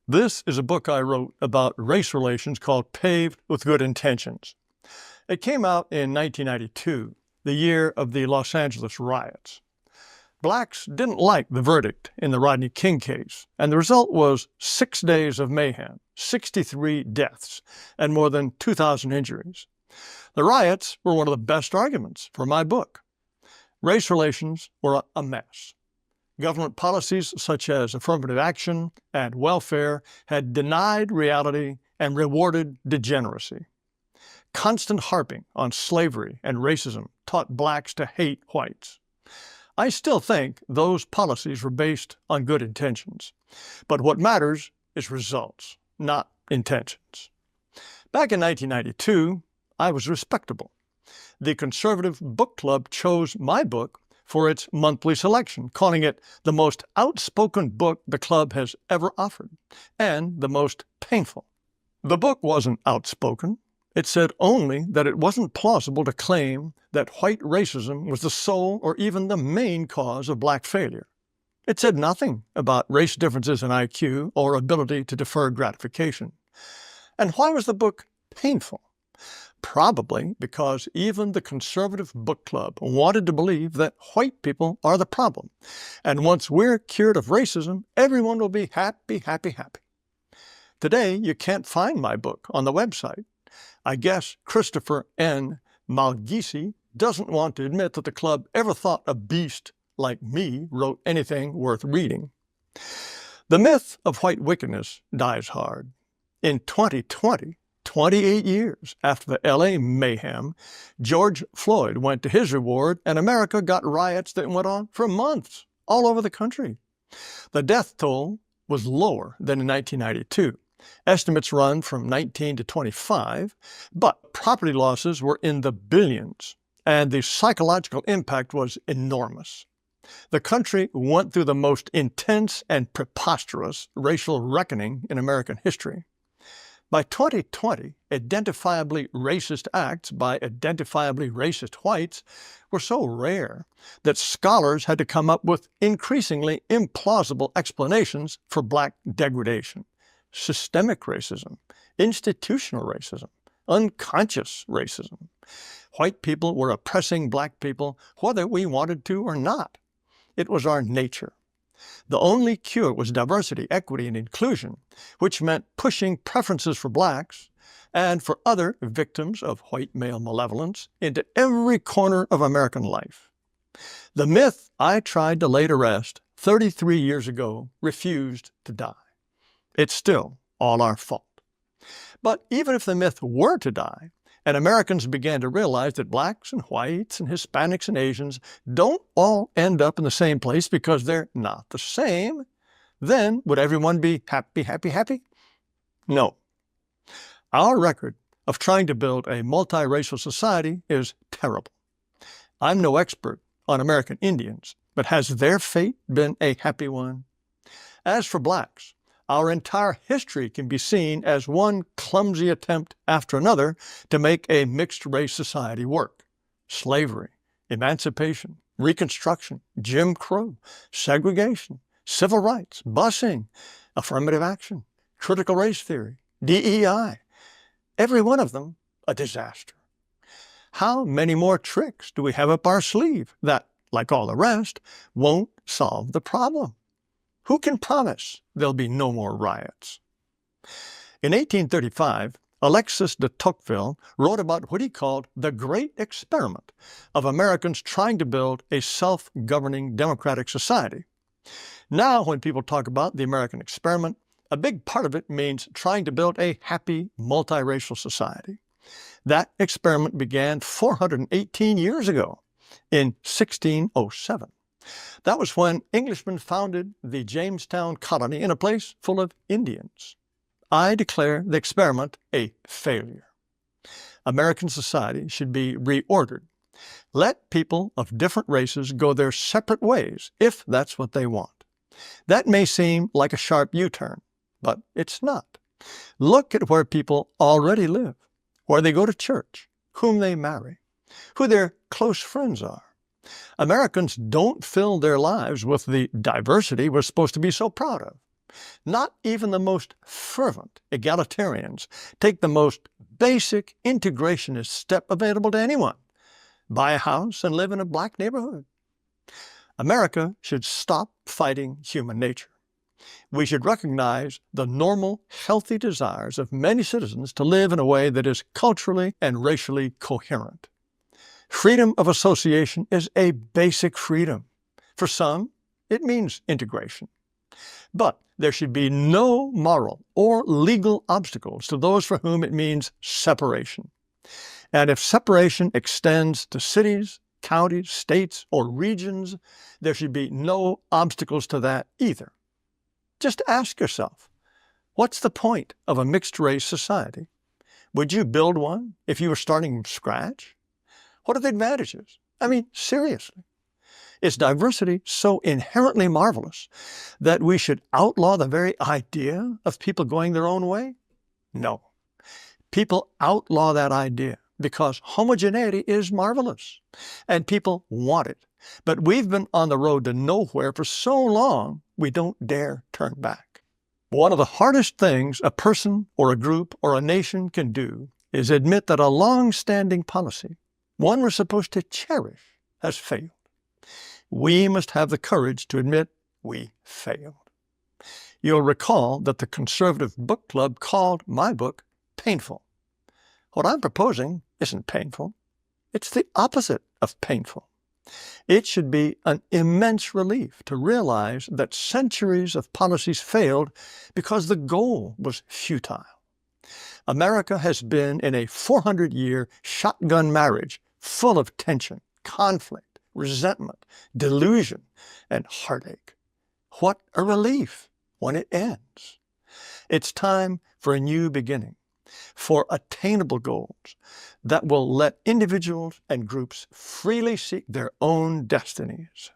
This is a book I wrote about race relations called Paved with Good Intentions. It came out in 1992, the year of the Los Angeles riots. Blacks didn't like the verdict in the Rodney King case, and the result was 6 days of mayhem, 63 deaths, and more than 2,000 injuries. The riots were one of the best arguments for my book. Race relations were a mess. Government policies such as affirmative action and welfare had denied reality and rewarded degeneracy. Constant harping on slavery and racism taught blacks to hate whites. I still think those policies were based on good intentions, but what matters is results, not intentions. Back in 1992, I was respectable. The Conservative Book Club chose my book for its monthly selection, calling it the most outspoken book the club has ever offered, and the most painful. The book wasn't outspoken. It said only that it wasn't plausible to claim that white racism was the sole or even the main cause of black failure. It said nothing about race differences in IQ or ability to defer gratification. And why was the book painful? Probably because even the Conservative Book Club wanted to believe that white people are the problem. And once we're cured of racism, everyone will be happy, happy, happy. Today, you can't find my book on the website. I guess Christopher N. Malgisi doesn't want to admit that the club ever thought a beast like me wrote anything worth reading. The myth of white wickedness dies hard. In 2020, 28 years after the LA mayhem, George Floyd went to his reward and America got riots that went on for months all over the country. The death toll was lower than in 1992. Estimates run from 19 to 25, but property losses were in the billions, and the psychological impact was enormous. The country went through the most intense and preposterous racial reckoning in American history. By 2020, identifiably racist acts by identifiably racist whites were so rare that scholars had to come up with increasingly implausible explanations for black degradation. Systemic racism, institutional racism, unconscious racism. White people were oppressing black people whether we wanted to or not. It was our nature. The only cure was diversity, equity, and inclusion, which meant pushing preferences for blacks and for other victims of white male malevolence into every corner of American life. The myth I tried to lay to rest 33 years ago refused to die. It's still all our fault. But even if the myth were to die, and Americans began to realize that blacks and whites and Hispanics and Asians don't all end up in the same place because they're not the same, then would everyone be happy, happy, happy? No. Our record of trying to build a multiracial society is terrible. I'm no expert on American Indians, but has their fate been a happy one? As for blacks, our entire history can be seen as one clumsy attempt after another to make a mixed-race society work. Slavery, emancipation, Reconstruction, Jim Crow, segregation, civil rights, busing, affirmative action, critical race theory, DEI. Every one of them a disaster. How many more tricks do we have up our sleeve that, like all the rest, won't solve the problem? Who can promise there'll be no more riots? In 1835, Alexis de Tocqueville wrote about what he called the great experiment of Americans trying to build a self-governing democratic society. Now, when people talk about the American experiment, a big part of it means trying to build a happy, multiracial society. That experiment began 418 years ago, in 1607. That was when Englishmen founded the Jamestown colony in a place full of Indians. I declare the experiment a failure. American society should be reordered. Let people of different races go their separate ways if that's what they want. That may seem like a sharp U-turn, but it's not. Look at where people already live, where they go to church, whom they marry, who their close friends are. Americans don't fill their lives with the diversity we're supposed to be so proud of. Not even the most fervent egalitarians take the most basic integrationist step available to anyone: buy a house and live in a black neighborhood. America should stop fighting human nature. We should recognize the normal, healthy desires of many citizens to live in a way that is culturally and racially coherent. Freedom of association is a basic freedom. For some, it means integration. But there should be no moral or legal obstacles to those for whom it means separation. And if separation extends to cities, counties, states, or regions, there should be no obstacles to that either. Just ask yourself, what's the point of a mixed-race society? Would you build one if you were starting from scratch? What are the advantages? I mean, seriously. Is diversity so inherently marvelous that we should outlaw the very idea of people going their own way? No. People outlaw that idea because homogeneity is marvelous, and people want it. But we've been on the road to nowhere for so long, we don't dare turn back. One of the hardest things a person or a group or a nation can do is admit that a long-standing policy, one we're supposed to cherish, has failed. We must have the courage to admit we failed. You'll recall that the Conservative Book Club called my book painful. What I'm proposing isn't painful. It's the opposite of painful. It should be an immense relief to realize that centuries of policies failed because the goal was futile. America has been in a 400-year shotgun marriage full of tension, conflict, resentment, delusion, and heartache. What a relief when it ends. It's time for a new beginning, for attainable goals that will let individuals and groups freely seek their own destinies.